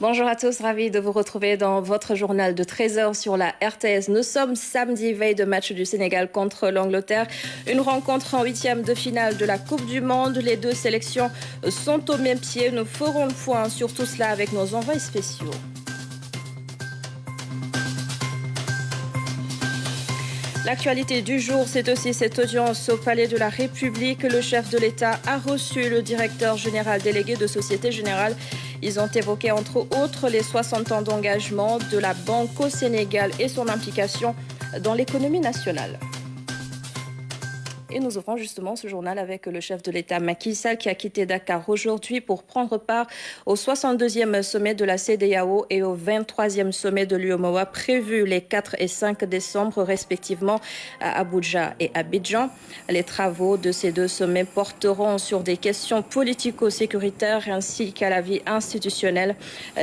Bonjour à tous, ravi de vous retrouver dans votre journal de 13h sur la RTS. Nous sommes samedi, veille de match du Sénégal contre l'Angleterre. Une rencontre en huitième de finale de la Coupe du Monde. Les deux sélections sont au même pied. Nous ferons le point sur tout cela avec nos envois spéciaux. L'actualité du jour, c'est aussi cette audience au Palais de la République. Le chef de l'État a reçu le directeur général délégué de Société Générale. Ils ont évoqué entre autres les 60 ans d'engagement de la Banque au Sénégal et son implication dans l'économie nationale. Et nous ouvrons justement ce journal avec le chef de l'État Macky Sall qui a quitté Dakar aujourd'hui pour prendre part au 62e sommet de la CEDEAO et au 23e sommet de l'UEMOA prévus les 4 et 5 décembre respectivement à Abuja et Abidjan. Les travaux de ces deux sommets porteront sur des questions politico-sécuritaires ainsi qu'à la vie institutionnelle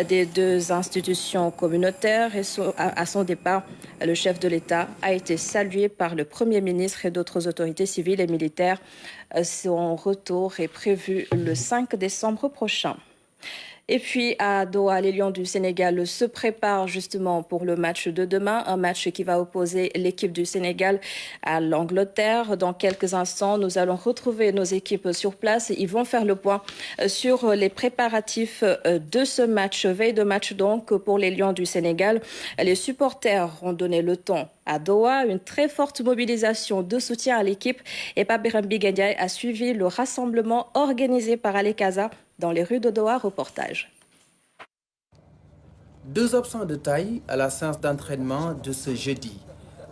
des deux institutions communautaires. Et à son départ, le chef de l'État a été salué par le Premier ministre et d'autres autorités civiles et militaires. Son retour est prévu le 5 décembre prochain. Et puis à Doha, les Lions du Sénégal se préparent justement pour le match de demain, un match qui va opposer l'équipe du Sénégal à l'Angleterre. Dans quelques instants, nous allons retrouver nos équipes sur place. Ils vont faire le point sur les préparatifs de ce match, veille de match donc pour les Lions du Sénégal. Les supporters ont donné le ton à Doha, une très forte mobilisation de soutien à l'équipe. Et Pape Birame Ndiaye a suivi le rassemblement organisé par Alekaza dans les rues de Doha. Reportage. Deux absents de taille à la séance d'entraînement de ce jeudi.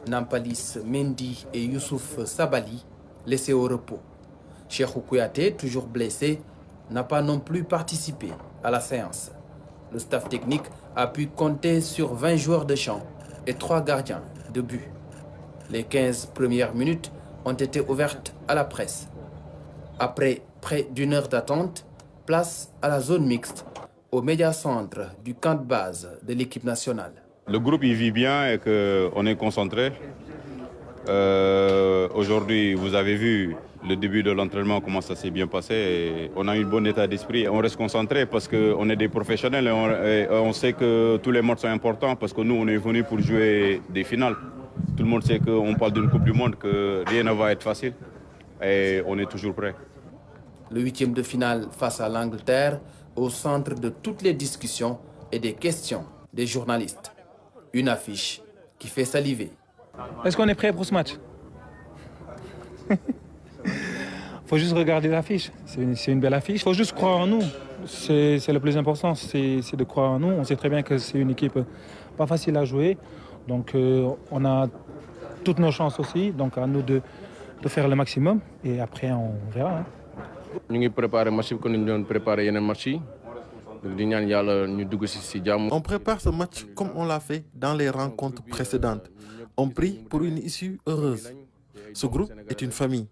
Nampalis Mendy et Youssouf Sabali, laissés au repos. Cheikhou Kouyaté, toujours blessé, n'a pas non plus participé à la séance. Le staff technique a pu compter sur 20 joueurs de champ et 3 gardiens de but. Les 15 premières minutes ont été ouvertes à la presse. Après près d'une heure d'attente, place à la zone mixte, au médiacentre du camp de base de l'équipe nationale. Le groupe y vit bien et qu'on est concentré. Aujourd'hui, vous avez vu le début de l'entraînement, comment ça s'est bien passé. Et on a eu un bon état d'esprit. On reste concentré parce qu'on est des professionnels et on sait que tous les matchs sont importants parce que nous, on est venus pour jouer des finales. Tout le monde sait qu'on parle d'une Coupe du Monde, que rien ne va être facile. Et on est toujours prêts. Le huitième de finale face à l'Angleterre, au centre de toutes les discussions et des questions des journalistes. Une affiche qui fait saliver. Est-ce qu'on est prêt pour ce match? Il faut juste regarder l'affiche. C'est une belle affiche. Il faut juste croire en nous. C'est le plus important, c'est de croire en nous. On sait très bien que c'est une équipe pas facile à jouer. Donc on a toutes nos chances aussi. Donc à nous de faire le maximum. Et après, on verra. Hein. Nous préparons le match comme nous avons préparé les matchs. On prépare ce match comme on l'a fait dans les rencontres précédentes. On prie pour une issue heureuse. Ce groupe est une famille.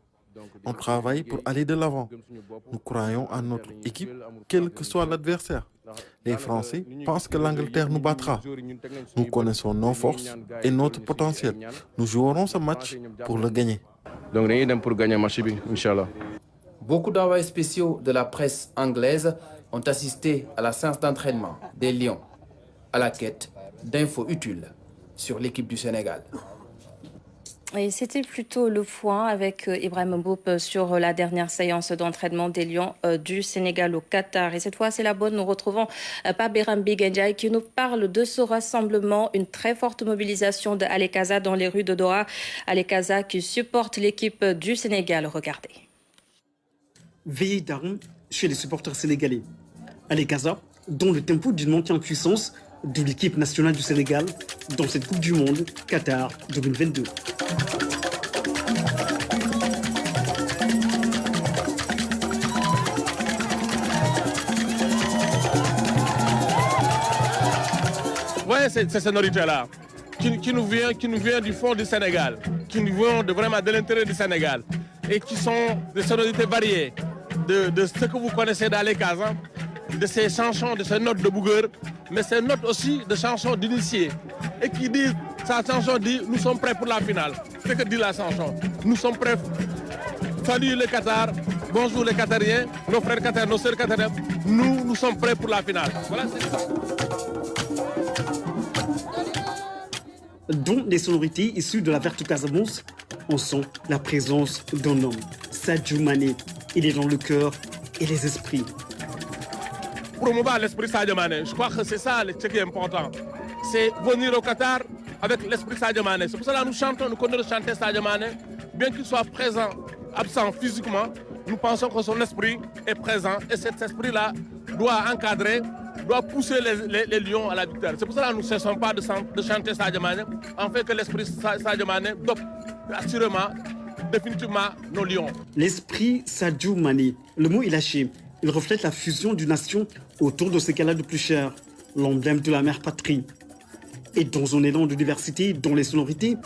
On travaille pour aller de l'avant. Nous croyons en notre équipe, quel que soit l'adversaire. Les Français pensent que l'Angleterre nous battra. Nous connaissons nos forces et notre potentiel. Nous jouerons ce match pour le gagner. Donc, nous allons pour gagner le match, Inch'Allah. Beaucoup d'envoyés spéciaux de la presse anglaise ont assisté à la séance d'entraînement des Lions, à la quête d'infos utiles sur l'équipe du Sénégal. Et c'était plutôt le point avec Ibrahim Mboup sur la dernière séance d'entraînement des Lions du Sénégal au Qatar. Et cette fois, c'est la bonne. Nous retrouvons Pape Birame Ndiaye qui nous parle de ce rassemblement, une très forte mobilisation de Alekaza dans les rues de Doha. Alekaza qui supporte l'équipe du Sénégal. Regardez. Veillée d'armes chez les supporters sénégalais. Alekaza, dont le tempo d'une montée en puissance de l'équipe nationale du Sénégal dans cette Coupe du Monde Qatar 2022. Oui, c'est cette sonorité-là qui nous vient du fond du Sénégal, qui nous vient vraiment de l'intérieur du Sénégal et qui sont des sonorités variées de ce que vous connaissez dans les cases, de ces chansons, de ces notes de bougueur, mais ces notes aussi de chansons d'initiés. Et qui disent, sa chanson dit, nous sommes prêts pour la finale. C'est ce que dit la chanson. Nous sommes prêts. Salut le Qatar, bonjour les Qatariens, nos frères Qatariens, nos sœurs Qatariens. Nous sommes prêts pour la finale. Voilà, c'est ça. dont les sonorités issues de la Verte Casamance, on sent la présence d'un homme, Sadio Mané. Il est dans le cœur et les esprits. Promouvoir l'esprit Sadio Mané, je crois que c'est ça ce qui est important. C'est venir au Qatar avec l'esprit Sadio Mané. C'est pour cela que nous chantons, nous connaissons chanter Sadio Mané. Bien qu'il soit présent, absent physiquement, nous pensons que son esprit est présent et cet esprit-là doit encadrer, doit pousser les lions à la victoire. C'est pour cela que nous ne cessons pas de chanter Sadio Mané, en fait que l'esprit Sadio Mané dope assurément, définitivement nos lions. L'esprit Sadio Mané, le mot est lâché. Il reflète la fusion d'une nation autour de ce qu'elle a de plus cher, l'emblème de la mère patrie. Et dans un élan de diversité, dont les sonorités,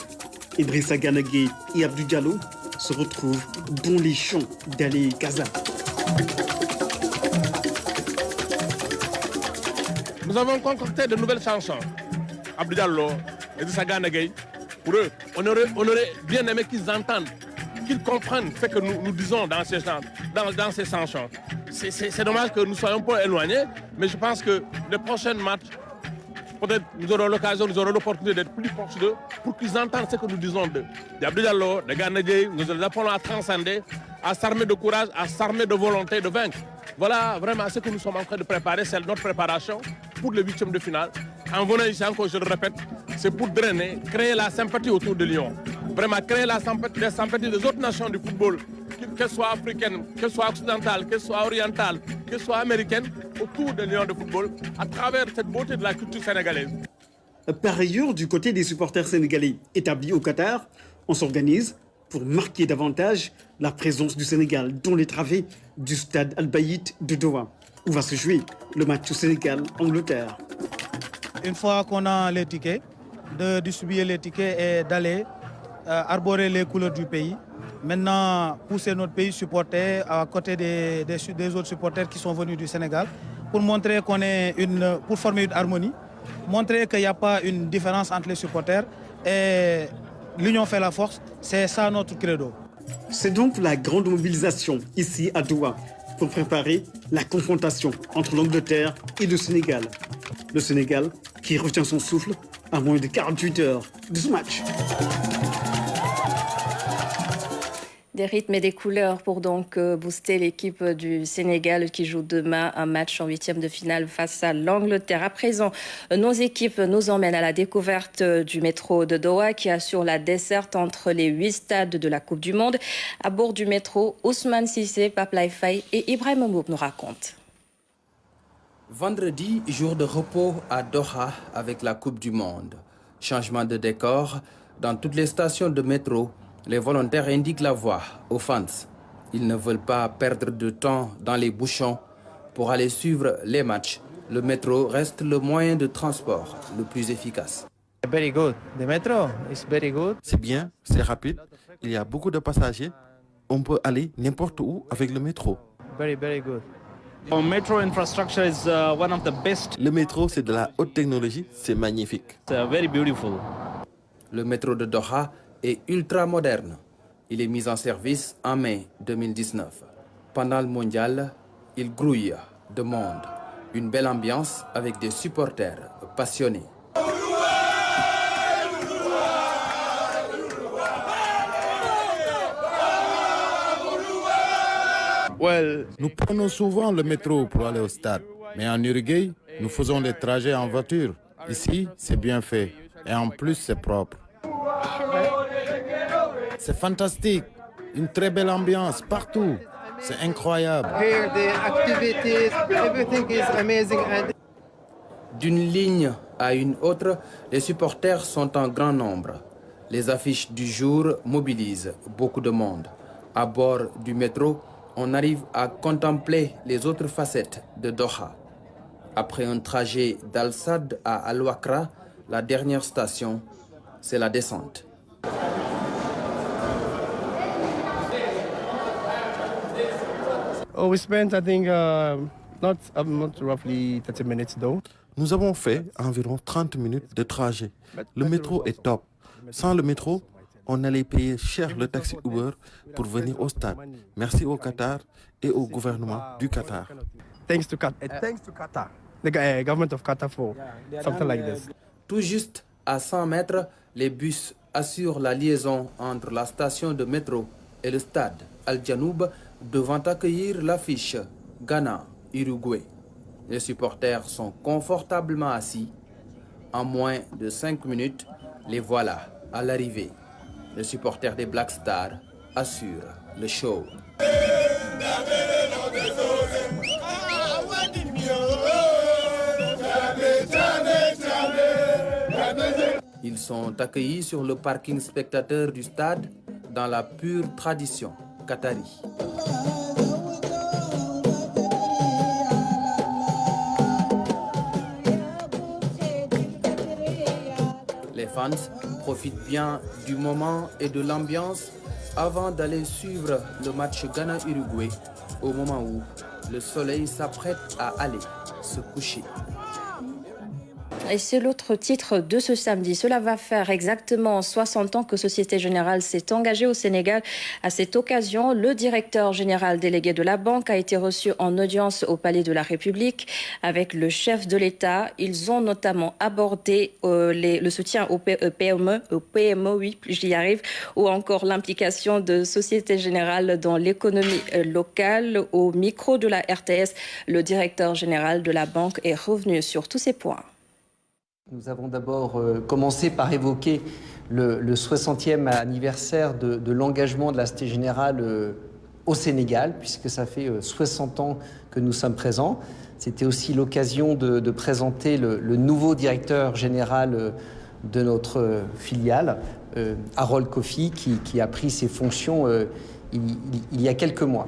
Idrissa Gana Gueye et Abdou Diallo se retrouvent dans les champs d'Ali Gaza. Nous avons concocté de nouvelles chansons. Abdou Diallo, Idrissa Gana Gueye, pour eux, on aurait bien aimé qu'ils entendent, qu'ils comprennent ce que nous disons dans ces chansons. C'est dommage que nous soyons un peu éloignés, mais je pense que les prochains matchs, peut-être nous aurons l'occasion, nous aurons l'opportunité d'être plus proches d'eux pour qu'ils entendent ce que nous disons d'eux. D'Abdou Diallo, de Gana Gueye, nous les appelons à transcender, à s'armer de courage, à s'armer de volonté de vaincre. Voilà vraiment ce que nous sommes en train de préparer, c'est notre préparation pour le 8e de finale. En venant ici encore, je le répète, c'est pour drainer, créer la sympathie autour de Lyon. Vraiment créer la sympathie des autres nations du football, qu'elles soient africaines, qu'elles soient occidentales, qu'elles soient orientales, qu'elles soient américaines, autour de Lyon de football, à travers cette beauté de la culture sénégalaise. Par ailleurs, du côté des supporters sénégalais établis au Qatar, on s'organise pour marquer davantage la présence du Sénégal dans les travées du stade Al-Bayt de Doha, où va se jouer le match au Sénégal-Angleterre. Une fois qu'on a les tickets, de distribuer les tickets et d'aller arborer les couleurs du pays. Maintenant, pousser notre pays supporter à côté des autres supporters qui sont venus du Sénégal pour montrer pour former une harmonie, montrer qu'il n'y a pas une différence entre les supporters et l'union fait la force. C'est ça notre credo. C'est donc la grande mobilisation ici à Doha pour préparer la confrontation entre l'Angleterre et le Sénégal. Le Sénégal qui retient son souffle à moins de 48 heures de ce match. Des rythmes et des couleurs pour donc booster l'équipe du Sénégal qui joue demain un match en 8e de finale face à l'Angleterre. À présent, nos équipes nous emmènent à la découverte du métro de Doha qui assure la desserte entre les 8 stades de la Coupe du Monde. À bord du métro, Ousmane Cissé, Pape Faye et Ibrahim Mboub nous racontent. Vendredi, jour de repos à Doha avec la Coupe du Monde. Changement de décor dans toutes les stations de métro. Les volontaires indiquent la voie aux fans. Ils ne veulent pas perdre de temps dans les bouchons pour aller suivre les matchs. Le métro reste le moyen de transport le plus efficace. Very good. The metro is very good. C'est bien, c'est rapide, il y a beaucoup de passagers. On peut aller n'importe où avec le métro. Very, very good. Our metro infrastructure is one of the best. Le métro, c'est de la haute technologie, c'est magnifique. It's very beautiful. Le métro de Doha est ultra moderne. Il est mis en service en mai 2019. Pendant le mondial, il grouille de monde. Une belle ambiance avec des supporters passionnés. Nous prenons souvent le métro pour aller au stade. Mais en Uruguay, nous faisons les trajets en voiture. Ici, c'est bien fait. Et en plus, c'est propre. C'est fantastique. Une très belle ambiance partout. C'est incroyable. Here, the activities, everything is amazing. D'une ligne à une autre, les supporters sont en grand nombre. Les affiches du jour mobilisent beaucoup de monde. À bord du métro, on arrive à contempler les autres facettes de Doha. Après un trajet d'Al-Sad à Al-Wakra, la dernière station, c'est la descente. Oh, we spent, I think, not roughly 30 minutes though. Nous avons fait environ 30 minutes de trajet. Le métro est top. Sans le métro, on allait payer cher le taxi Uber pour venir au stade. Merci au Qatar et au gouvernement du Qatar. Thanks to Qatar. The government of Qatar for something like this. Tout juste à 100 mètres, Les bus assurent la liaison entre la station de métro et le stade Al-Janoub devant accueillir l'affiche Ghana-Uruguay. Les supporters sont confortablement assis. En moins de 5 minutes, les voilà à l'arrivée. Les supporters des Black Stars assurent le show. Ils sont accueillis sur le parking spectateur du stade dans la pure tradition qatari. Les fans profitent bien du moment et de l'ambiance avant d'aller suivre le match Ghana-Uruguay au moment où le soleil s'apprête à aller se coucher. Et c'est l'autre titre de ce samedi. Cela va faire exactement 60 ans que Société Générale s'est engagée au Sénégal. À cette occasion, le directeur général délégué de la banque a été reçu en audience au Palais de la République avec le chef de l'État. Ils ont notamment abordé le soutien aux PME, oui, j'y arrive, ou encore l'implication de Société Générale dans l'économie locale. Au micro de la RTS, le directeur général de la banque est revenu sur tous ces points. Nous avons d'abord commencé par évoquer le 60e anniversaire de l'engagement de la Société Générale au Sénégal, puisque ça fait 60 ans que nous sommes présents. C'était aussi l'occasion de présenter le nouveau directeur général de notre filiale, Harold Kofi, qui a pris ses fonctions il y a quelques mois.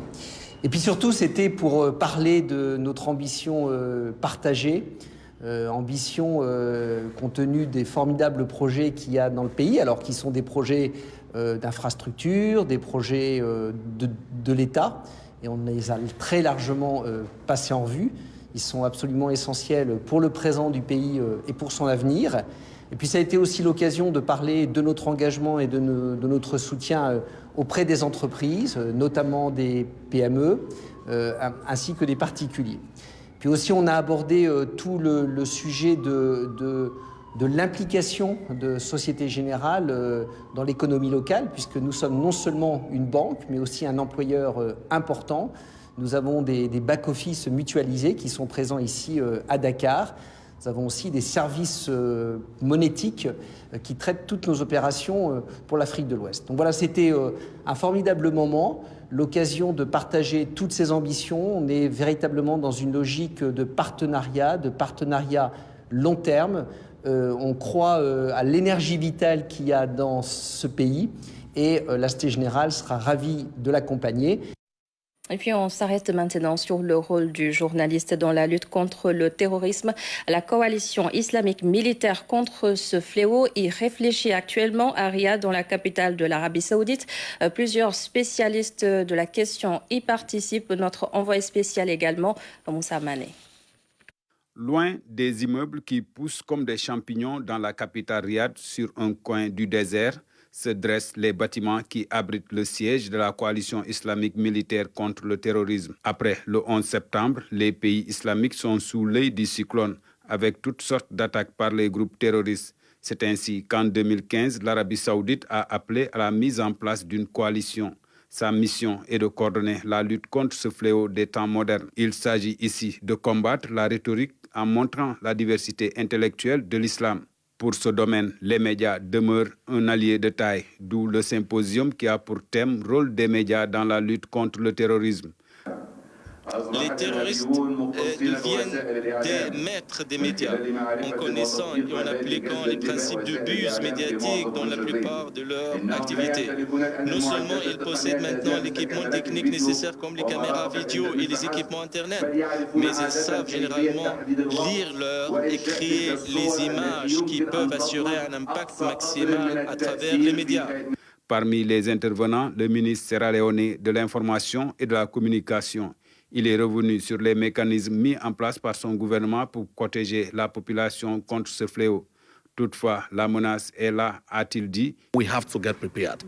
Et puis surtout, c'était pour parler de notre ambition partagée, compte tenu des formidables projets qu'il y a dans le pays, alors qui sont des projets d'infrastructure, des projets de l'État, et on les a très largement passés en vue. Ils sont absolument essentiels pour le présent du pays et pour son avenir. Et puis ça a été aussi l'occasion de parler de notre engagement et de notre soutien auprès des entreprises, notamment des PME, ainsi que des particuliers. Puis aussi, on a abordé tout le sujet de l'implication de Société Générale dans l'économie locale, puisque nous sommes non seulement une banque, mais aussi un employeur important. Nous avons des back-office mutualisés qui sont présents ici à Dakar. Nous avons aussi des services monétiques qui traitent toutes nos opérations pour l'Afrique de l'Ouest. Donc voilà, c'était un formidable moment, l'occasion de partager toutes ces ambitions. On est véritablement dans une logique de partenariat long terme. On croit à l'énergie vitale qu'il y a dans ce pays et la Société Générale sera ravie de l'accompagner. Et puis on s'arrête maintenant sur le rôle du journaliste dans la lutte contre le terrorisme. La coalition islamique militaire contre ce fléau y réfléchit actuellement à Riyad, dans la capitale de l'Arabie Saoudite. Plusieurs spécialistes de la question y participent. Notre envoyé spécial également, Moussa Mané. Loin des immeubles qui poussent comme des champignons dans la capitale Riyad, sur un coin du désert, se dressent les bâtiments qui abritent le siège de la coalition islamique militaire contre le terrorisme. Après le 11 septembre, les pays islamiques sont sous l'œil du cyclone, avec toutes sortes d'attaques par les groupes terroristes. C'est ainsi qu'en 2015, l'Arabie saoudite a appelé à la mise en place d'une coalition. Sa mission est de coordonner la lutte contre ce fléau des temps modernes. Il s'agit ici de combattre la rhétorique en montrant la diversité intellectuelle de l'islam. Pour ce domaine, les médias demeurent un allié de taille, d'où le symposium qui a pour thème « Rôle des médias dans la lutte contre le terrorisme ». Les terroristes deviennent des maîtres des médias en connaissant et en appliquant les principes de buse médiatique dans la plupart de leurs activités. Non seulement ils possèdent maintenant l'équipement technique nécessaire comme les caméras vidéo et les équipements Internet, mais ils savent généralement lire l'heure et créer les images qui peuvent assurer un impact maximal à travers les médias. Parmi les intervenants, le ministre sierra-léonais de l'Information et de la Communication. Il est revenu sur les mécanismes mis en place par son gouvernement pour protéger la population contre ce fléau. Toutefois, la menace est là, a-t-il dit. We have to get prepared.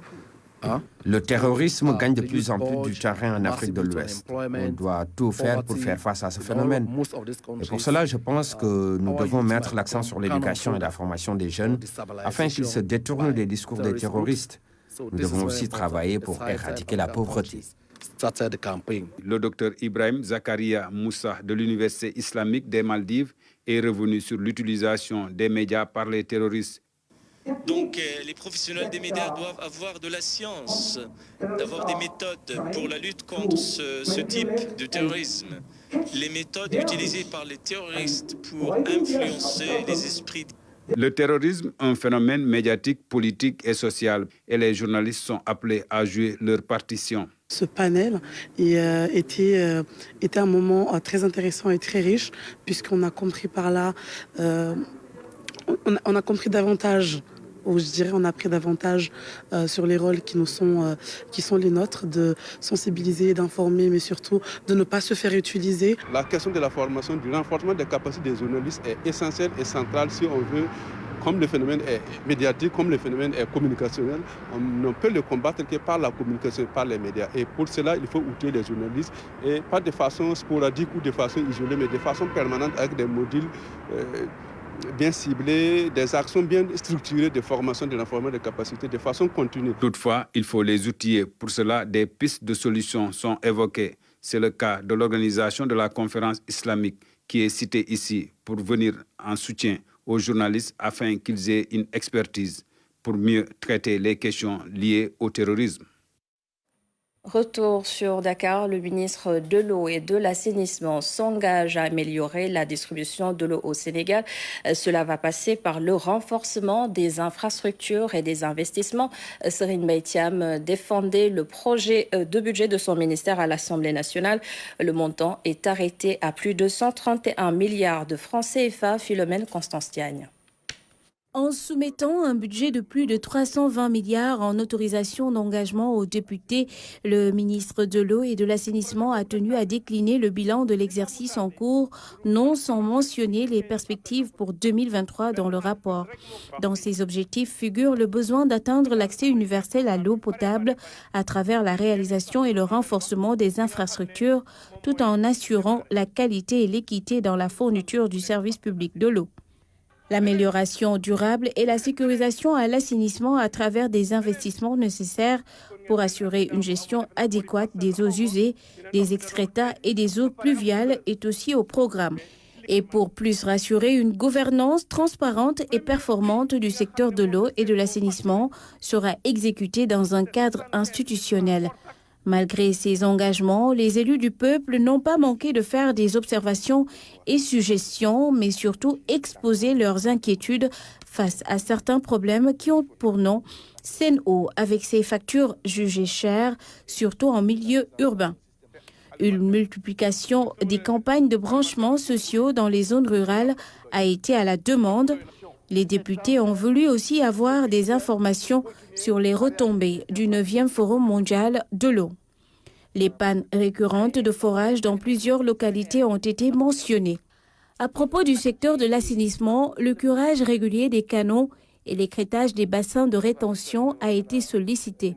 Le terrorisme gagne de plus en plus du terrain en Afrique de l'Ouest. On doit tout faire pour faire face à ce phénomène. Et pour cela, je pense que nous devons mettre l'accent sur l'éducation et la formation des jeunes afin qu'ils se détournent des discours des terroristes. Nous devons aussi travailler pour éradiquer la pauvreté. Le docteur Ibrahim Zakaria Moussa de l'Université islamique des Maldives est revenu sur l'utilisation des médias par les terroristes. Donc les professionnels des médias doivent avoir de la science, d'avoir des méthodes pour la lutte contre ce type de terrorisme. Les méthodes utilisées par les terroristes pour influencer les esprits. Le terrorisme, un phénomène médiatique, politique et social, et les journalistes sont appelés à jouer leur partition. Ce panel était un moment très intéressant et très riche, puisqu'on a compris par là, on a compris davantage, ou je dirais on a appris davantage sur les rôles qui sont les nôtres, de sensibiliser, d'informer, mais surtout de ne pas se faire utiliser. La question de la formation, du renforcement des capacités des journalistes est essentielle et centrale si on veut, comme le phénomène est médiatique, comme le phénomène est communicationnel, on ne peut le combattre que par la communication, par les médias. Et pour cela, il faut outiller les journalistes, et pas de façon sporadique ou de façon isolée, mais de façon permanente avec des modules bien ciblés, des actions bien structurées de formation, de renforcement des capacités, de façon continue. Toutefois, il faut les outiller. Pour cela, des pistes de solutions sont évoquées. C'est le cas de l'organisation de la conférence islamique qui est citée ici pour venir en soutien aux journalistes afin qu'ils aient une expertise pour mieux traiter les questions liées au terrorisme. Retour sur Dakar, le ministre de l'eau et de l'assainissement s'engage à améliorer la distribution de l'eau au Sénégal. Cela va passer par le renforcement des infrastructures et des investissements. Serigne Mbaye Thiam défendait le projet de budget de son ministère à l'Assemblée nationale. Le montant est arrêté à plus de 131 milliards de francs CFA. Philomène Constance Diagne. En soumettant un budget de plus de 320 milliards en autorisation d'engagement aux députés, le ministre de l'eau et de l'assainissement a tenu à décliner le bilan de l'exercice en cours, non sans mentionner les perspectives pour 2023 dans le rapport. Dans ces objectifs figure le besoin d'atteindre l'accès universel à l'eau potable à travers la réalisation et le renforcement des infrastructures, tout en assurant la qualité et l'équité dans la fourniture du service public de l'eau. L'amélioration durable et la sécurisation à l'assainissement à travers des investissements nécessaires pour assurer une gestion adéquate des eaux usées, des excréta et des eaux pluviales est aussi au programme. Et pour plus rassurer une gouvernance transparente et performante du secteur de l'eau et de l'assainissement sera exécutée dans un cadre institutionnel. Malgré ces engagements, les élus du peuple n'ont pas manqué de faire des observations et suggestions, mais surtout exposer leurs inquiétudes face à certains problèmes qui ont pour nom Sen'Eau, avec ses factures jugées chères, surtout en milieu urbain. Une multiplication des campagnes de branchements sociaux dans les zones rurales a été à la demande. Les députés ont voulu aussi avoir des informations sur les retombées du 9e Forum mondial de l'eau. Les pannes récurrentes de forage dans plusieurs localités ont été mentionnées. À propos du secteur de l'assainissement, le curage régulier des canaux et l'écrêtage des bassins de rétention a été sollicité.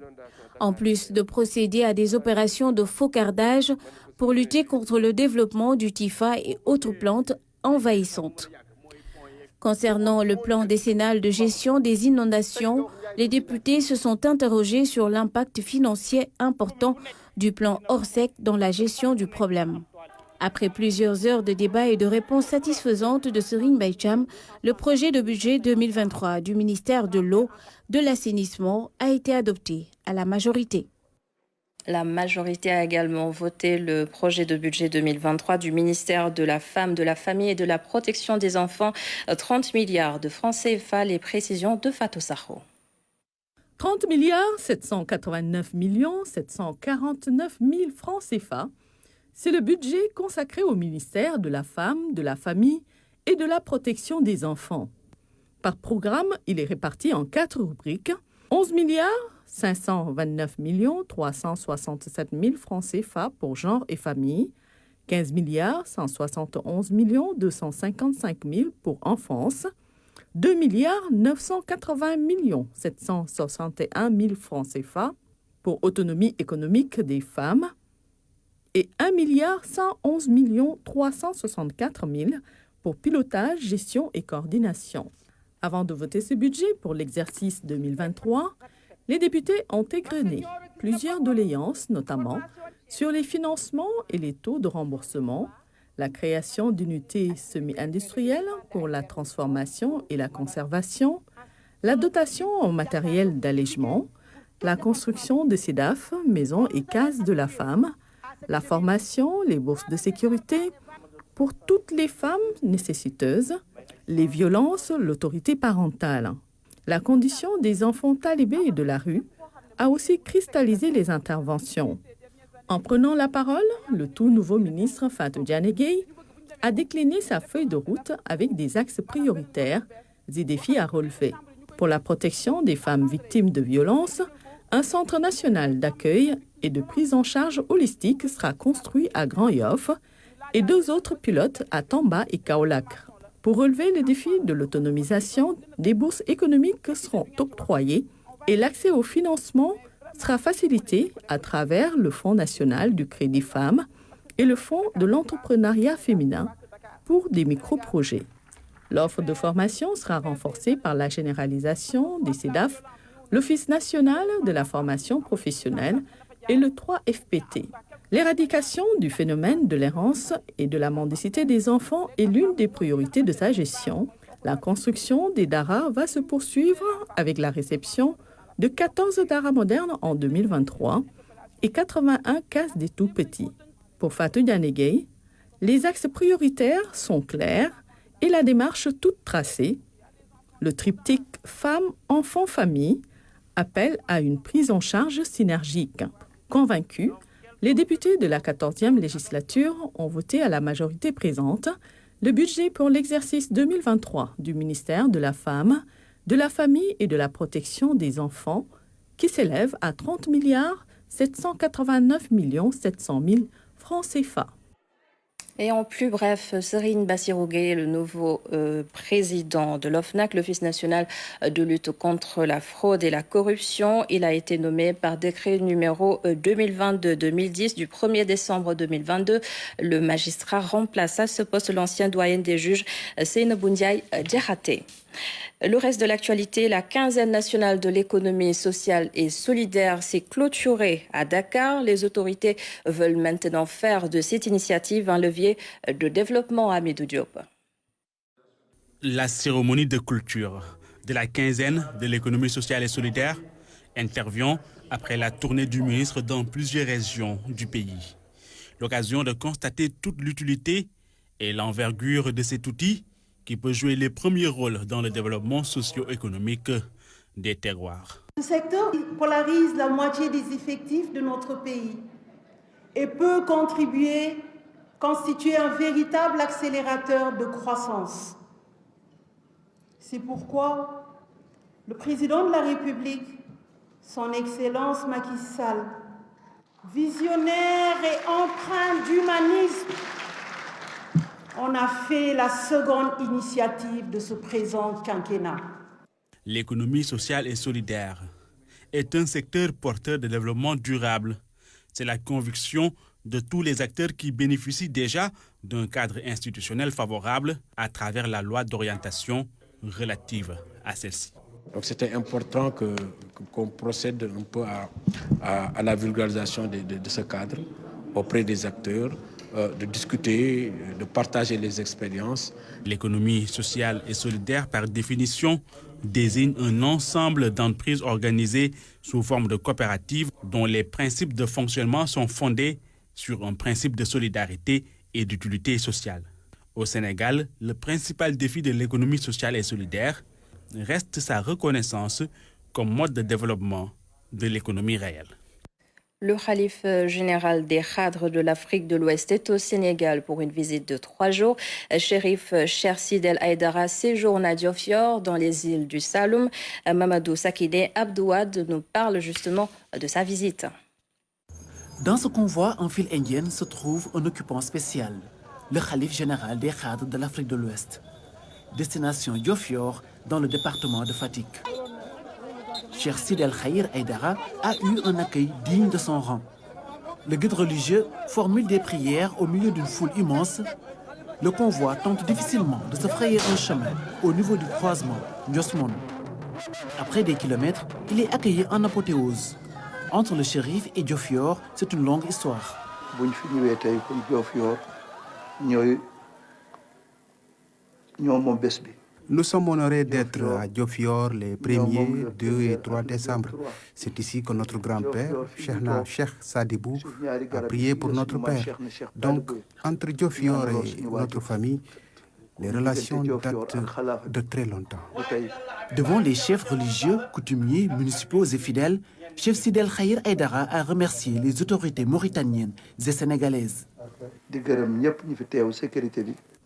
En plus de procéder à des opérations de faucardage pour lutter contre le développement du typha et autres plantes envahissantes. Concernant le plan décennal de gestion des inondations, les députés se sont interrogés sur l'impact financier important du plan Orsec dans la gestion du problème. Après plusieurs heures de débats et de réponses satisfaisantes de Serigne Mbaye Thiam, le projet de budget 2023 du ministère de l'eau, de l'assainissement a été adopté à la majorité. La majorité a également voté le projet de budget 2023 du ministère de la Femme, de la Famille et de la Protection des Enfants. 30 milliards de francs CFA, les précisions de Fatou Sakho. 30 milliards 789 millions 749 000 francs CFA. C'est le budget consacré au ministère de la Femme, de la Famille et de la Protection des Enfants. Par programme, il est réparti en 4 rubriques. 11 milliards 529 367 000 francs CFA pour genre et famille, 15 milliards 171 255 000 pour enfance, 2 milliards 980 761 000 francs CFA pour autonomie économique des femmes et 1,111 364 000 pour pilotage, gestion et coordination. Avant de voter ce budget pour l'exercice 2023, les députés ont égrené plusieurs doléances, notamment sur les financements et les taux de remboursement, la création d'unités semi-industrielles pour la transformation et la conservation, la dotation en matériel d'allègement, la construction de CEDAF, maisons et cases de la femme, la formation, les bourses de sécurité pour toutes les femmes nécessiteuses, les violences, l'autorité parentale. La condition des enfants talibés et de la rue a aussi cristallisé les interventions. En prenant la parole, le tout nouveau ministre Fatou Diané a décliné sa feuille de route avec des axes prioritaires et défis à relever. Pour la protection des femmes victimes de violences, un centre national d'accueil et de prise en charge holistique sera construit à Grand Yoff et 2 autres pilotes à Tamba et Kaolack. Pour relever le défi de l'autonomisation, des bourses économiques seront octroyées et l'accès au financement sera facilité à travers le Fonds national du crédit femmes et le Fonds de l'entrepreneuriat féminin pour des micro-projets. L'offre de formation sera renforcée par la généralisation des CEDAF, l'Office national de la formation professionnelle et le 3FPT. L'éradication du phénomène de l'errance et de la mendicité des enfants est l'une des priorités de sa gestion. La construction des daras va se poursuivre avec la réception de 14 daras modernes en 2023 et 81 cases des tout-petits. Pour Fatou Diané, les axes prioritaires sont clairs et la démarche toute tracée. Le triptyque femmes-enfants-famille appelle à une prise en charge synergique. Convaincus, les députés de la 14e législature ont voté à la majorité présente le budget pour l'exercice 2023 du ministère de la Femme, de la Famille et de la Protection des enfants, qui s'élève à 30 789 700 000 francs CFA. Et en plus bref, Serine Bassirou Gueye, le nouveau président de l'OFNAC, l'Office national de lutte contre la fraude et la corruption. Il a été nommé par décret numéro 2022-2010 du 1er décembre 2022. Le magistrat remplace à ce poste l'ancien doyen des juges, Seynabou Ndiaye Diakhaté. Le reste de l'actualité, la quinzaine nationale de l'économie sociale et solidaire s'est clôturée à Dakar. Les autorités veulent maintenant faire de cette initiative un levier de développement à Hamidou Diop. La cérémonie de clôture de la quinzaine de l'économie sociale et solidaire intervient après la tournée du ministre dans plusieurs régions du pays. L'occasion de constater toute l'utilité et l'envergure de cet outil qui peut jouer les premiers rôles dans le développement socio-économique des terroirs. Ce secteur polarise la moitié des effectifs de notre pays et peut constituer un véritable accélérateur de croissance. C'est pourquoi le président de la République, son Excellence Macky Sall, visionnaire et empreint d'humanisme, on a fait la seconde initiative de ce présent quinquennat. L'économie sociale et solidaire est un secteur porteur de développement durable. C'est la conviction de tous les acteurs qui bénéficient déjà d'un cadre institutionnel favorable à travers la loi d'orientation relative à celle-ci. Donc c'était important qu'on procède un peu à la vulgarisation de ce cadre auprès des acteurs, de discuter, de partager les expériences. L'économie sociale et solidaire, par définition, désigne un ensemble d'entreprises organisées sous forme de coopératives dont les principes de fonctionnement sont fondés sur un principe de solidarité et d'utilité sociale. Au Sénégal, le principal défi de l'économie sociale et solidaire reste sa reconnaissance comme mode de développement de l'économie réelle. Le khalife général des cadres de l'Afrique de l'Ouest est au Sénégal pour une visite de 3 jours. Chérif Chersid El Aïdara séjourne à Diofior dans les îles du Saloum. Mamadou Sakine Abdouad nous parle justement de sa visite. Dans ce convoi en file indienne se trouve un occupant spécial, le khalife général des cadres de l'Afrique de l'Ouest. Destination Diofior dans le département de Fatick. Cheikh Sidi El Khayr Aïdara a eu un accueil digne de son rang. Le guide religieux formule des prières au milieu d'une foule immense. Le convoi tente difficilement de se frayer un chemin au niveau du croisement Ndiosmone. Après des kilomètres, il est accueilli en apothéose. Entre le shérif et Diofior, c'est une longue histoire. Nous sommes honorés d'être à Diofior les 1er, 2 et 3 décembre. C'est ici que notre grand-père, Cheikh Sadibou, a prié pour notre père. Donc, entre Diofior et notre famille, les relations datent de très longtemps. Devant les chefs religieux, coutumiers, municipaux et fidèles, Cheikh Sidi El Khayr Aïdara a remercié les autorités mauritaniennes et sénégalaises.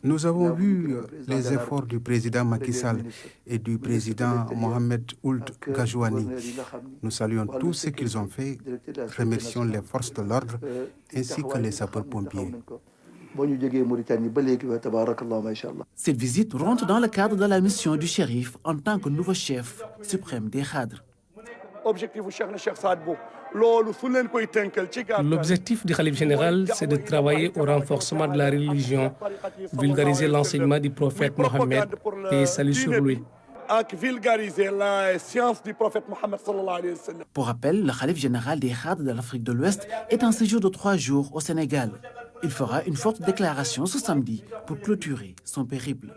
Nous avons vu les efforts du président Macky Sall et du président Mohamed Ould Ghazouani. Nous saluons tout ce qu'ils ont fait, remercions les forces de l'ordre ainsi que les sapeurs-pompiers. Cette visite rentre dans le cadre de la mission du shérif en tant que nouveau chef suprême des Khadres. L'objectif du Khalif général, c'est de travailler au renforcement de la religion, vulgariser l'enseignement du prophète Mohammed et salut sur lui. Pour rappel, le Khalif général des Khadres de l'Afrique de l'Ouest est en séjour de 3 jours au Sénégal. Il fera une forte déclaration ce samedi pour clôturer son périple.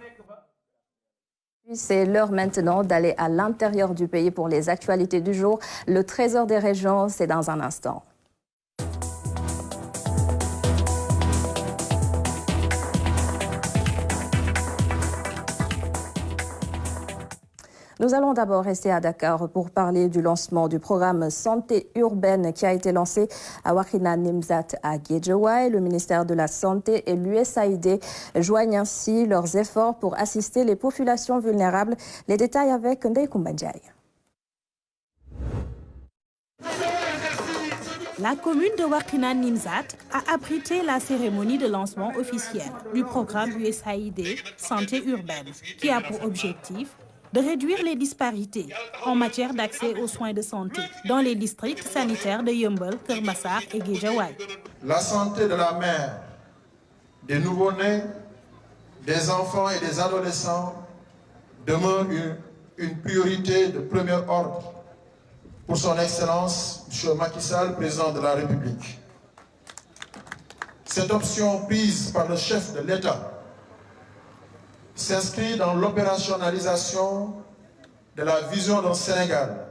C'est l'heure maintenant d'aller à l'intérieur du pays pour les actualités du jour. Le trésor des régions, c'est dans un instant. Nous allons d'abord rester à Dakar pour parler du lancement du programme Santé urbaine qui a été lancé à Wakhinane Nimzat à Guédiawaye. Le ministère de la Santé et l'USAID joignent ainsi leurs efforts pour assister les populations vulnérables. Les détails avec Ndeye Koumba Ndiaye. La commune de Wakhinane Nimzat a abrité la cérémonie de lancement officiel du programme USAID Santé urbaine qui a pour objectif de réduire les disparités en matière d'accès aux soins de santé dans les districts sanitaires de Yeumbeul, Keur Massar et Guédiawaye. La santé de la mère, des nouveau-nés, des enfants et des adolescents demeure une priorité de premier ordre pour son Excellence, M. Macky Sall, président de la République. Cette option prise par le chef de l'État s'inscrit dans l'opérationnalisation de la vision d'un Sénégal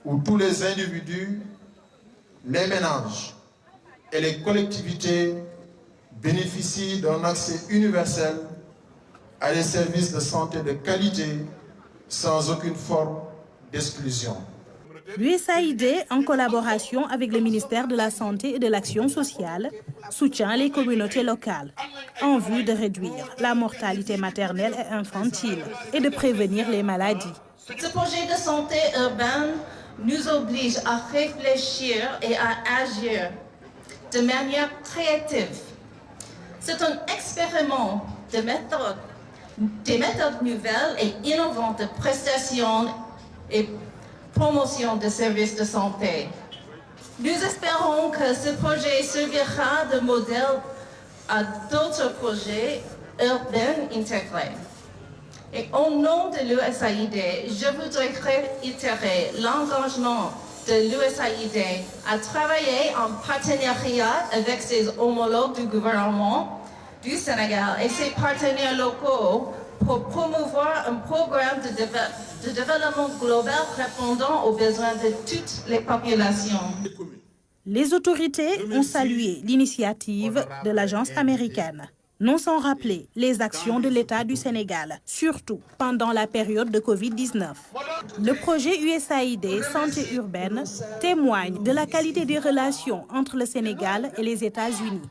où tous les individus, les ménages et les collectivités bénéficient d'un accès universel à des services de santé de qualité sans aucune forme d'exclusion. L'USAID, en collaboration avec le ministère de la Santé et de l'Action sociale, soutient les communautés locales en vue de réduire la mortalité maternelle et infantile et de prévenir les maladies. Ce projet de santé urbaine nous oblige à réfléchir et à agir de manière créative. C'est un expériment de méthodes, des méthodes nouvelles et innovantes de prestations et promotion de services de santé. Nous espérons que ce projet servira de modèle à d'autres projets urbains intégrés. Et au nom de l'USAID, je voudrais réitérer l'engagement de l'USAID à travailler en partenariat avec ses homologues du gouvernement du Sénégal et ses partenaires locaux pour promouvoir un programme de développement global répondant aux besoins de toutes les populations. Les autorités ont salué l'initiative de l'agence américaine, non sans rappeler les actions de l'État du Sénégal, surtout pendant la période de Covid-19. Le projet USAID Santé urbaine témoigne de la qualité des relations entre le Sénégal et les États-Unis.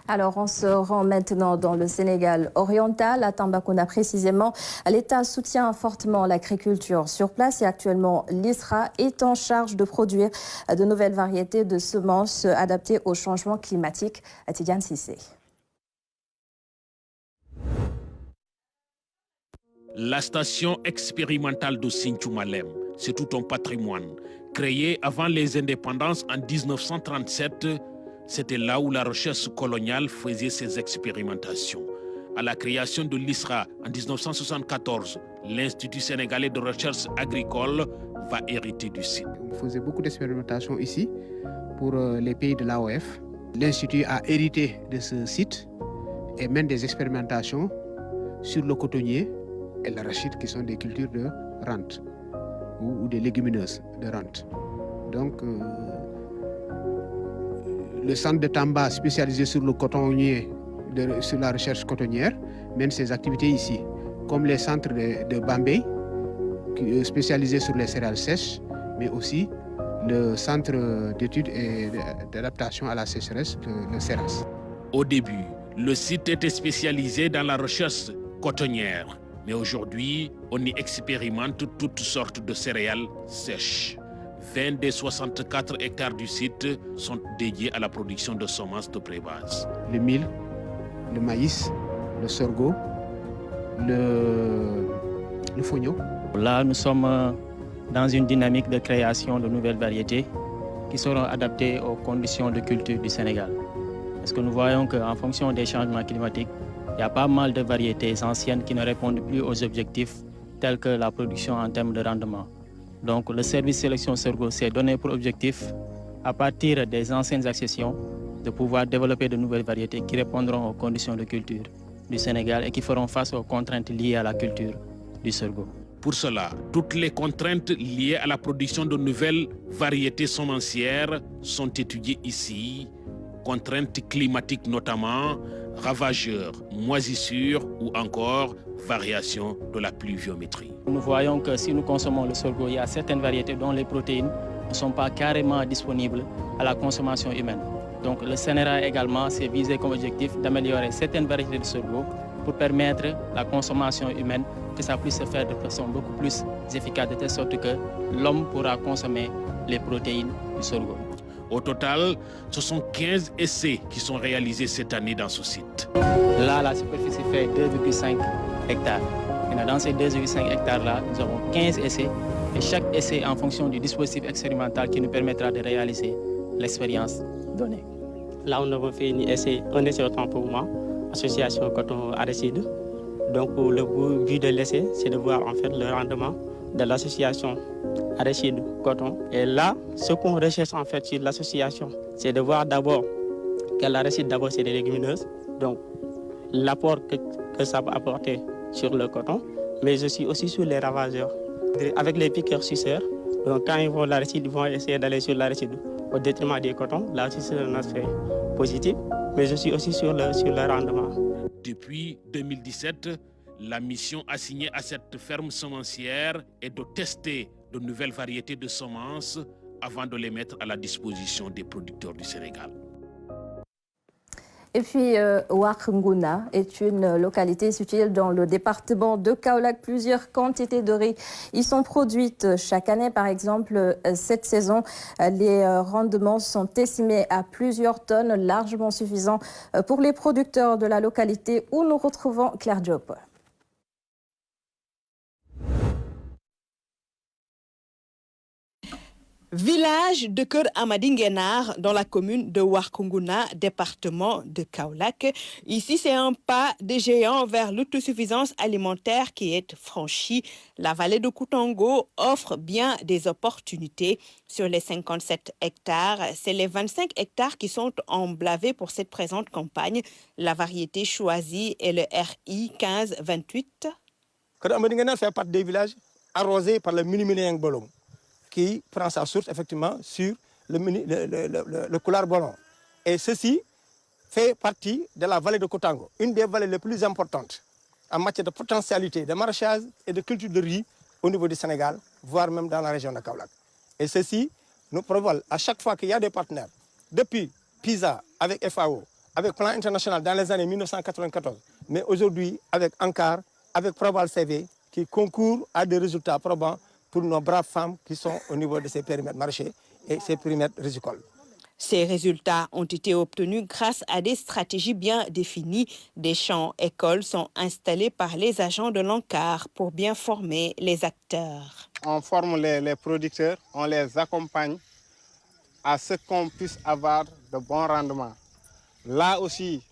Alors, on se rend maintenant dans le Sénégal oriental, à Tambacounda précisément. L'État soutient fortement l'agriculture sur place et actuellement, l'ISRA est en charge de produire de nouvelles variétés de semences adaptées au changement climatique. Tidiane Sissé. La station expérimentale de Sinthiou Malem c'est tout un patrimoine. Créé avant les indépendances en 1937, c'était là où la recherche coloniale faisait ses expérimentations. À la création de l'ISRA en 1974, l'Institut sénégalais de recherche agricole va hériter du site. On faisait beaucoup d'expérimentations ici pour les pays de l'AOF. L'Institut a hérité de ce site et mène des expérimentations sur le cotonnier et l'arachide qui sont des cultures de rente ou des légumineuses de rente. Donc, le centre de Tamba spécialisé sur le cotonnier, sur la recherche cotonnière, mène ses activités ici, comme les centres de Bambey, spécialisés sur les céréales sèches, mais aussi le centre d'études et d'adaptation à la sécheresse, le CERAS. Au début, le site était spécialisé dans la recherche cotonnière, mais aujourd'hui, on y expérimente toutes sortes de céréales sèches. 20 des 64 hectares du site sont dédiés à la production de semences de pré-base. Le mil, le maïs, le sorgho, le fonio. Là, nous sommes dans une dynamique de création de nouvelles variétés qui seront adaptées aux conditions de culture du Sénégal. Parce que nous voyons qu'en fonction des changements climatiques, il y a pas mal de variétés anciennes qui ne répondent plus aux objectifs tels que la production en termes de rendement. Donc le service sélection sorgho s'est donné pour objectif, à partir des anciennes accessions, de pouvoir développer de nouvelles variétés qui répondront aux conditions de culture du Sénégal et qui feront face aux contraintes liées à la culture du sorgho. Pour cela, toutes les contraintes liées à la production de nouvelles variétés semencières sont étudiées ici. Contraintes climatiques notamment, ravageurs, moisissures ou encore variations de la pluviométrie. Nous voyons que si nous consommons le sorgho, il y a certaines variétés dont les protéines ne sont pas carrément disponibles à la consommation humaine. Donc le CNRA également s'est visé comme objectif d'améliorer certaines variétés de sorgho pour permettre la consommation humaine, que ça puisse se faire de façon beaucoup plus efficace, de telle sorte que l'homme pourra consommer les protéines du sorgho. Au total, ce sont 15 essais qui sont réalisés cette année dans ce site. Là, la superficie fait 2,5 hectares. Et dans ces 2,5 hectares-là, nous avons 15 essais. Et chaque essai en fonction du dispositif expérimental qui nous permettra de réaliser l'expérience donnée. Là, on a fait un essai autant pour moi, association coton arachide. Donc, le but de l'essai, c'est de voir en fait le rendement de l'association arachide coton. Et là, ce qu'on recherche en fait sur l'association, c'est de voir d'abord que l'arachide, d'abord, c'est des légumineuses. Donc, l'apport que ça va apporter sur le coton, mais aussi sur les ravageurs. Avec les piqueurs suceurs, donc quand ils vont l'arachide, ils vont essayer d'aller sur l'arachide au détriment des cotons. Là aussi, c'est un aspect positif, mais aussi sur le rendement. Depuis 2017, la mission assignée à cette ferme semencière est de tester de nouvelles variétés de semences avant de les mettre à la disposition des producteurs du Sénégal. Et puis, Ouarkhounghouna est une localité située dans le département de Kaolack. Plusieurs quantités de riz y sont produites chaque année. Par exemple, cette saison, les rendements sont estimés à plusieurs tonnes, largement suffisants pour les producteurs de la localité où nous retrouvons Claire Diop. Village de Keur Amadinguenar dans la commune de Ouarkhounghouna, département de Kaolack. Ici, c'est un pas de géant vers l'autosuffisance alimentaire qui est franchi. La vallée de Koutongo offre bien des opportunités. Sur les 57 hectares, c'est les 25 hectares qui sont emblavés pour cette présente campagne. La variété choisie est le RI 1528. Keur Amadinguenar fait partie des villages arrosés par le Mini-Mini Bolong, qui prend sa source effectivement sur le couloir Bolon. Et ceci fait partie de la vallée de Koutongo, une des vallées les plus importantes en matière de potentialité de maraîchage et de culture de riz au niveau du Sénégal, voire même dans la région de Kaolack. Et ceci nous provole à chaque fois qu'il y a des partenaires, depuis PISA avec FAO, avec Plan International dans les années 1994, mais aujourd'hui avec ANCAR, avec Proval CV, qui concourent à des résultats probants pour nos braves femmes qui sont au niveau de ces périmètres maraîchers et ces périmètres rizicoles. Ces résultats ont été obtenus grâce à des stratégies bien définies. Des champs-écoles sont installés par les agents de l'ANCAR pour bien former les acteurs. On forme les producteurs, on les accompagne à ce qu'on puisse avoir de bons rendements. Là aussi,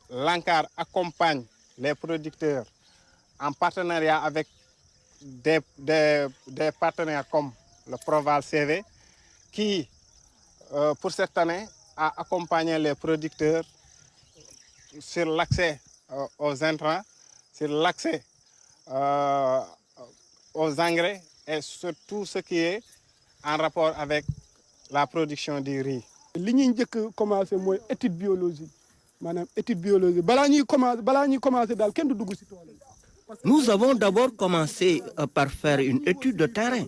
l'ANCAR accompagne les producteurs en partenariat avec des partenaires comme le Proval CV qui, pour cette année, a accompagné les producteurs sur l'accès aux intrants, sur l'accès aux engrais et sur tout ce qui est en rapport avec la production du riz. li ñuy njëkk commencé mooy étude biologique maanaam étude biologique balaa ñuy commencé daal kenn du dugg ci tool. Nous avons d'abord commencé par faire une étude de terrain.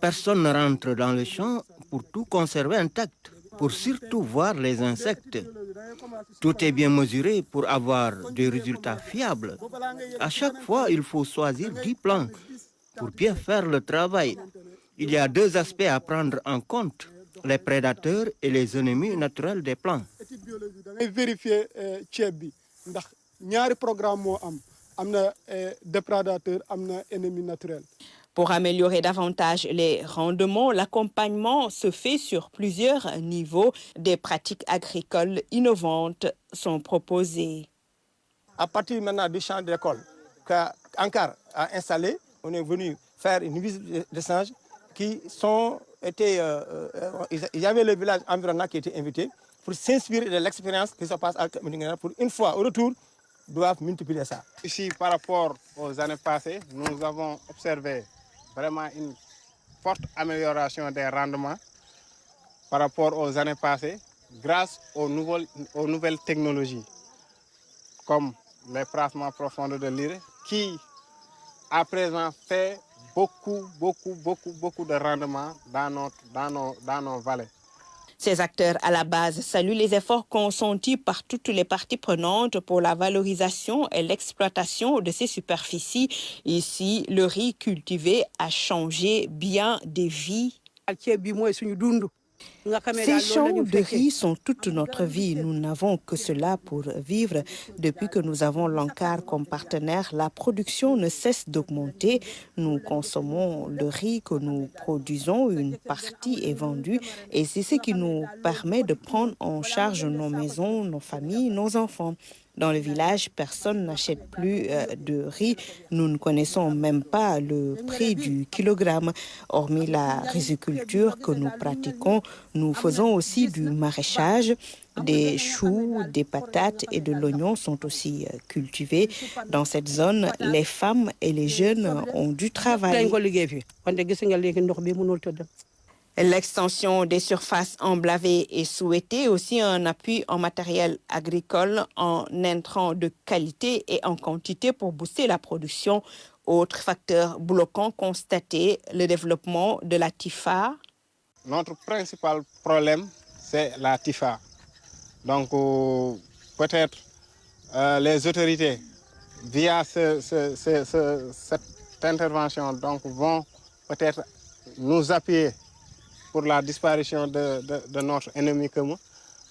Personne ne rentre dans le champ pour tout conserver intact, pour surtout voir les insectes. Tout est bien mesuré pour avoir des résultats fiables. À chaque fois, il faut choisir 10 plants pour bien faire le travail. Il y a 2 aspects à prendre en compte, les prédateurs et les ennemis naturels des plants. Vérifier ceeb bi ndax ñaari programme moo am na déprédateur am na ennemi naturel. Pour améliorer davantage les rendements, l'accompagnement se fait sur plusieurs niveaux. Des pratiques agricoles innovantes sont proposées. À partir maintenant du champ d'école qu'ANCAR a installé, on est venu faire une visite d'échange qui il y avait le village environnant qui était invité pour s'inspirer de l'expérience qui se passe à Médingara pour une fois au retour, doivent multiplier ça. Ici, par rapport aux années passées, nous avons observé vraiment une forte amélioration des rendements par rapport aux années passées grâce aux nouvelles technologies comme les brassements profonds de l'irré qui à présent fait beaucoup de rendement dans nos vallées. Ces acteurs à la base saluent les efforts consentis par toutes les parties prenantes pour la valorisation et l'exploitation de ces superficies. Ici, le riz cultivé a changé bien des vies. Ces champs de riz sont toute notre vie. Nous n'avons que cela pour vivre. Depuis que nous avons l'ANCAR comme partenaire, la production ne cesse d'augmenter. Nous consommons le riz que nous produisons, une partie est vendue et c'est ce qui nous permet de prendre en charge nos maisons, nos familles, nos enfants. Dans le village, personne n'achète plus de riz. Nous ne connaissons même pas le prix du kilogramme. Hormis la riziculture que nous pratiquons, nous faisons aussi du maraîchage. Des choux, des patates et de l'oignon sont aussi cultivés. Dans cette zone, les femmes et les jeunes ont du travail. L'extension des surfaces emblavées est souhaitée, aussi un appui en matériel agricole, en intrants de qualité et en quantité pour booster la production. Autre facteur bloquant constaté, le développement de la TIFA. Notre principal problème, c'est la TIFA. Donc peut-être les autorités, via cette intervention, donc, vont peut-être nous appuyer pour la disparition de notre ennemi commun,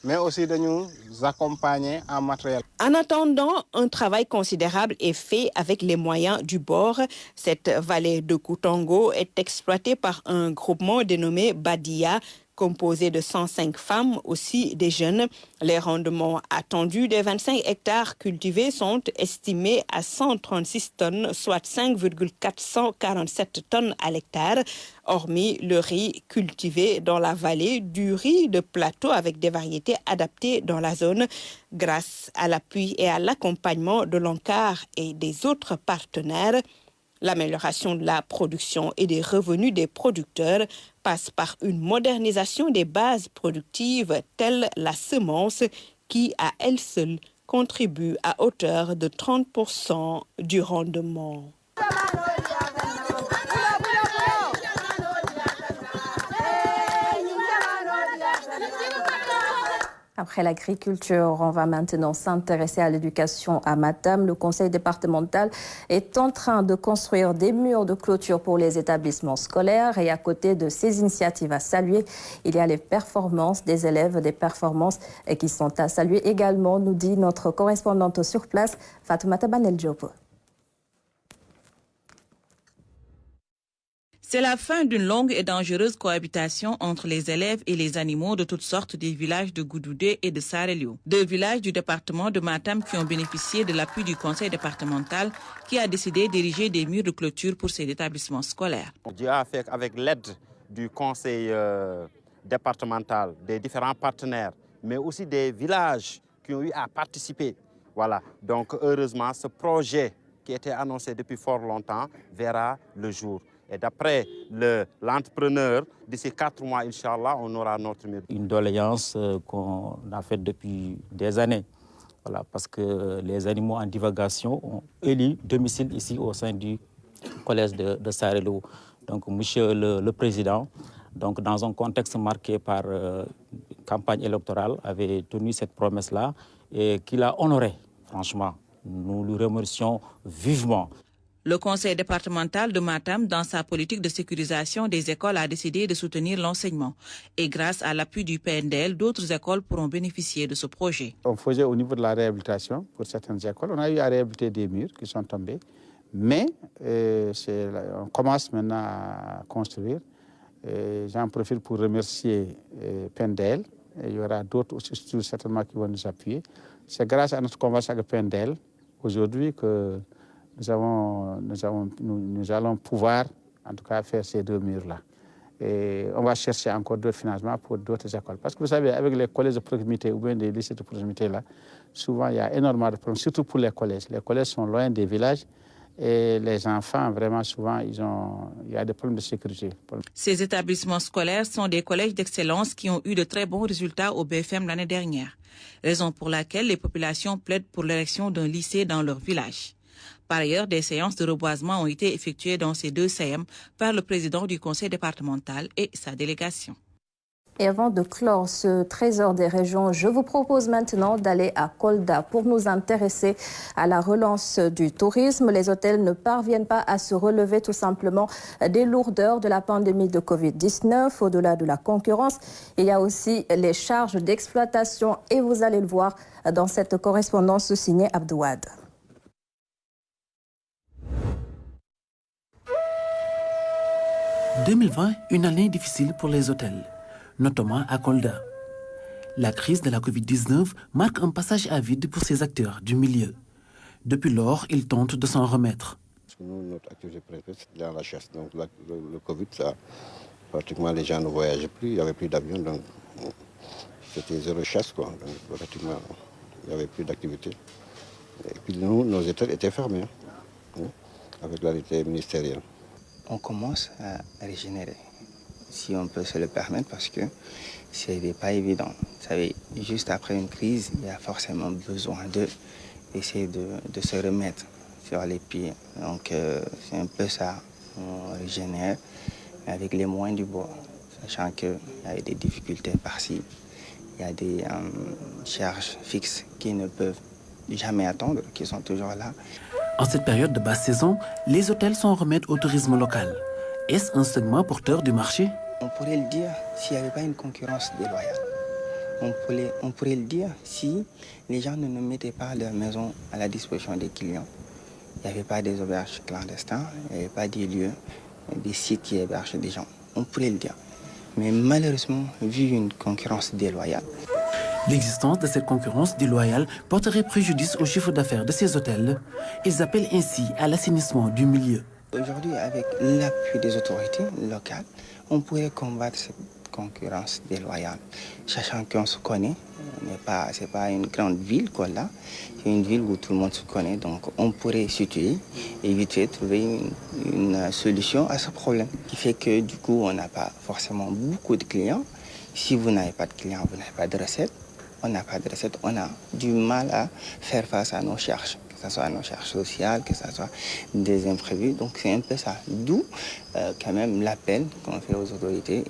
mais aussi de nous accompagner en matériel. En attendant, un travail considérable est fait avec les moyens du bord. Cette vallée de Koutongo est exploitée par un groupement dénommé Badia, composé de 105 femmes, aussi des jeunes. Les rendements attendus des 25 hectares cultivés sont estimés à 136 tonnes, soit 5,447 tonnes à l'hectare. Hormis le riz cultivé dans la vallée, du riz de plateau avec des variétés adaptées dans la zone. Grâce à l'appui et à l'accompagnement de l'ANCAR et des autres partenaires, l'amélioration de la production et des revenus des producteurs passe par une modernisation des bases productives telle la semence qui, à elle seule, contribue à hauteur de 30% du rendement. Après l'agriculture, on va maintenant s'intéresser à l'éducation à Matam. Le conseil départemental est en train de construire des murs de clôture pour les établissements scolaires. Et à côté de ces initiatives à saluer, il y a les performances des élèves, des performances qui sont à saluer également, nous dit notre correspondante sur place, Fatoumata Banel Diop. C'est la fin d'une longue et dangereuse cohabitation entre les élèves et les animaux de toutes sortes des villages de Goudoudé et de Sarelio. 2 villages du département de Matam qui ont bénéficié de l'appui du conseil départemental qui a décidé d'ériger des murs de clôture pour ces établissements scolaires. Dieu a fait avec l'aide du conseil départemental, des différents partenaires, mais aussi des villages qui ont eu à participer. Voilà. Donc heureusement, ce projet qui était annoncé depuis fort longtemps verra le jour. Et d'après l'entrepreneur, d'ici 4 mois, Inch'Allah, on aura notre mur. Une doléance qu'on a faite depuis des années. Voilà, parce que les animaux en divagation ont élu domicile ici au sein du collège de Sarelou. Donc, monsieur le président, donc, dans un contexte marqué par une campagne électorale, avait tenu cette promesse-là et qu'il a honorée, franchement. Nous le remercions vivement. Le conseil départemental de Matam, dans sa politique de sécurisation des écoles, a décidé de soutenir l'enseignement. Et grâce à l'appui du PNDL, d'autres écoles pourront bénéficier de ce projet. On faisait au niveau de la réhabilitation pour certaines écoles. On a eu à réhabiliter des murs qui sont tombés. Mais on commence maintenant à construire. J'en profite pour remercier PNDL. Il y aura d'autres aussi certainement qui vont nous appuyer. C'est grâce à notre convention avec PNDL aujourd'hui que nous allons pouvoir, en tout cas, faire ces 2 murs-là. Et on va chercher encore d'autres financements pour d'autres écoles. Parce que vous savez, avec les collèges de proximité ou bien des lycées de proximité-là, souvent, il y a énormément de problèmes, surtout pour les collèges. Les collèges sont loin des villages et les enfants, vraiment, souvent, il y a des problèmes de sécurité. Ces établissements scolaires sont des collèges d'excellence qui ont eu de très bons résultats au BFM l'année dernière. Raison pour laquelle les populations plaident pour l'érection d'un lycée dans leur village. Par ailleurs, des séances de reboisement ont été effectuées dans ces 2 CM par le président du conseil départemental et sa délégation. Et avant de clore ce trésor des régions, je vous propose maintenant d'aller à Kolda pour nous intéresser à la relance du tourisme. Les hôtels ne parviennent pas à se relever tout simplement des lourdeurs de la pandémie de Covid-19. Au-delà de la concurrence, il y a aussi les charges d'exploitation et vous allez le voir dans cette correspondance signée Abdouad. « 2020, une année difficile pour les hôtels, notamment à Kolda. La crise de la Covid-19 marque un passage à vide pour ces acteurs du milieu. Depuis lors, ils tentent de s'en remettre. Nous, notre activité principale, c'est dans la chasse. Donc le Covid, pratiquement les gens ne voyageaient plus, il n'y avait plus d'avions, donc c'était 0 chasse, quoi. Donc pratiquement, il n'y avait plus d'activité. Et puis nous, nos hôtels étaient fermés, avec l'arrêté ministériel. On commence à régénérer, si on peut se le permettre, parce que ce n'est pas évident. Vous savez, juste après une crise, il y a forcément besoin d'essayer de se remettre sur les pieds. Donc c'est un peu ça, on régénère avec les moyens du bord, sachant qu'il y a des difficultés par-ci, il y a des charges fixes qui ne peuvent jamais attendre, qui sont toujours là. En cette période de basse saison, les hôtels s'en remettent au tourisme local. Est-ce un segment porteur du marché? On pourrait le dire s'il n'y avait pas une concurrence déloyale. On pourrait le dire si les gens ne mettaient pas leur maison à la disposition des clients. Il n'y avait pas des auberges clandestins, il n'y avait pas des lieux, des sites qui hébergent des gens. On pourrait le dire. Mais malheureusement, vu une concurrence déloyale, l'existence de cette concurrence déloyale porterait préjudice au chiffre d'affaires de ces hôtels. Ils appellent ainsi à l'assainissement du milieu. Aujourd'hui, avec l'appui des autorités locales, on pourrait combattre cette concurrence déloyale, sachant qu'on se connaît. Ce n'est pas une grande ville qu'on a, c'est une ville où tout le monde se connaît. Donc on pourrait situer et vite fait trouver une solution à ce problème, qui fait que du coup, on n'a pas forcément beaucoup de clients. Si vous n'avez pas de clients, vous n'avez pas de recettes. On n'a pas de recettes, on a du mal à faire face à nos charges, que ce soit nos charges sociales, que ce soit des imprévus. Donc c'est un peu ça. D'où quand même l'appel qu'on fait aux autorités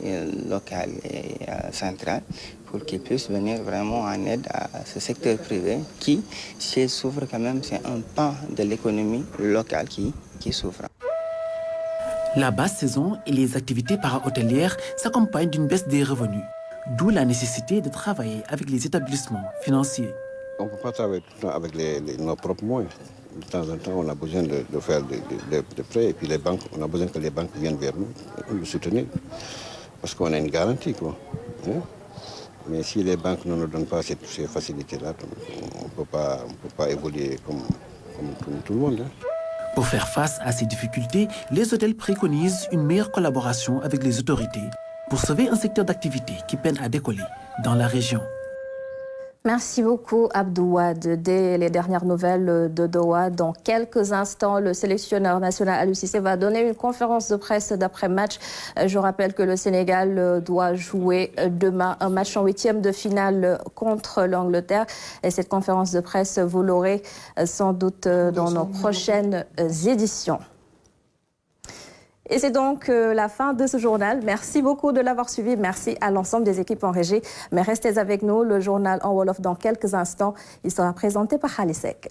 locales et centrales pour pour qu'ils puissent venir vraiment en aide à ce secteur privé qui, s'il souffre quand même, c'est un pan de l'économie locale qui souffre. La basse saison et les activités para-hôtelières s'accompagnent d'une baisse des revenus, d'où la nécessité de travailler avec les établissements financiers. On ne peut pas travailler tout le temps avec nos propres moyens. De temps en temps, on a besoin de faire des prêts et puis les banques, on a besoin que les banques viennent vers nous et nous soutenir parce qu'on a une garantie, quoi. Mais si les banques ne nous donnent pas ces facilités-là, on ne peut pas évoluer comme tout le monde. Pour faire face à ces difficultés, les hôtels préconisent une meilleure collaboration avec les autorités pour sauver un secteur d'activité qui peine à décoller dans la région. Merci beaucoup, Abdouad. Dès les dernières nouvelles de Doha, dans quelques instants, le sélectionneur national Aliou Cissé va donner une conférence de presse d'après-match. Je rappelle que le Sénégal doit jouer demain un match en 8e de finale contre l'Angleterre. Et cette conférence de presse, vous l'aurez sans doute dans nos prochaines éditions. Et c'est donc la fin de ce journal. Merci beaucoup de l'avoir suivi. Merci à l'ensemble des équipes en régie. Mais restez avec nous. Le journal en Wolof dans quelques instants. Il sera présenté par Khalisek.